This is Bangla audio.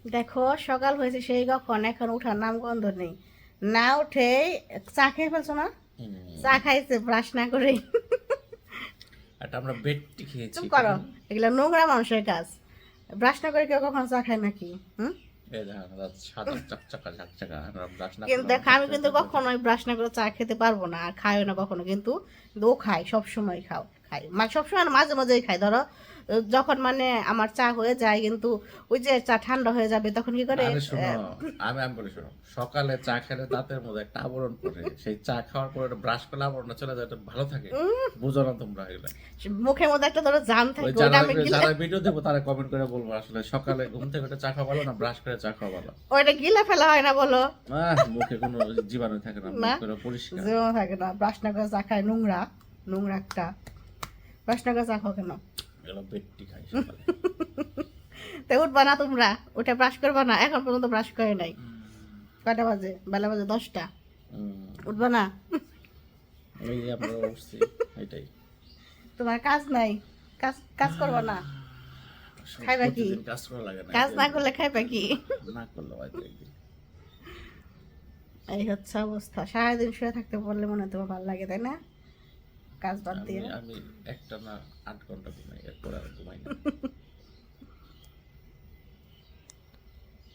দেখো সকাল হয়েছে সেই কখন, এখন উঠার নাম গন্ধ নেই। না উঠেই চা খেয়ে ফেলছো না? চা খাইছে ব্রাশ না করেই। এটা আমরা বেডটি খেয়েছি চুপ করো, কখন? এগুলো নোংরা মানুষের কাজ। ব্রাশ না করে কেউ কখনো চা খায় নাকি? হুম। এই দেখেন দাঁত সাদা চকচকা ঝকঝকা, আমরা ব্রাশ না কিন্তু করলে দেখো আমি কিন্তু চকচকা চকচকা। কখনোই ব্রাশ না করে চা খেতে পারবো না, আর খাইও না কখনো, কিন্তু ও খাই, সবসময় খাই, মানে সবসময় না, মাঝে মাঝেই খাই। ধরো যখন মানে আমার চা হয়ে যায়, কিন্তু ওই যে চা ঠান্ডা হয়ে যাবে তখন কি করে আরে শোনো, আমি বলি শোনো, সকালে চা খেলে দাঁতের মধ্যে একটা আবরণ পড়ে, সেই চা খাওয়ার পরে ওটা ব্রাশ করলে আবরণটা চলে যায়, এটা ভালো থাকে। বুঝো না তোমরা এগুলো? মুখের মধ্যে একটা ধরো জাম ওই থাকে, ওইটা যারা আমি গিলে, যারা ভিডিও দেবো তারা কমেন্ট করে বলবো আসলে সকালে ঘুম থেকে উঠে চা খাওয়া ভালো না ব্রাশ করে চা খাওয়া ভালো। ওইটা গিলে ফেলা হয় না বলো? মুখে কোনো জীবাণু থাকে না, না, মুখ পুরো পরিষ্কার। যেমন থাকে না, ব্রাশ না করে চা খায়, নোংরা, নোংরা একটা। ব্রাশ না করে চা খাও কেন? এগুলো বেডটি খাই সকালে। তো উঠবা না তোমরা? উঠে ব্রাশ করবা না? এখন পর্যন্ত ব্রাশ করে নাই। কয়টা বাজে? বেলা বাজে 10টা। হুম, উঠবা না? ওই যে আমরা উঠছি, এটাই। তোমার কাজ নাই, কাজ কাজ করবা না? খাইবা কি? প্রতিদিন কাজ করা লাগে না, কাজ না করলে খাইবা কি? না করলে হয়তো একদিন। এই হচ্ছে অবস্থা। সারাদিন শুয়ে থাকতে বললে মনে হয় তোমার ভালো লাগে, তাই না? কাজ বাদ আমি দিয়ে। আমি একটা না 8 ঘন্টা ঘুমাই, এরপর আর ঘুমাই না।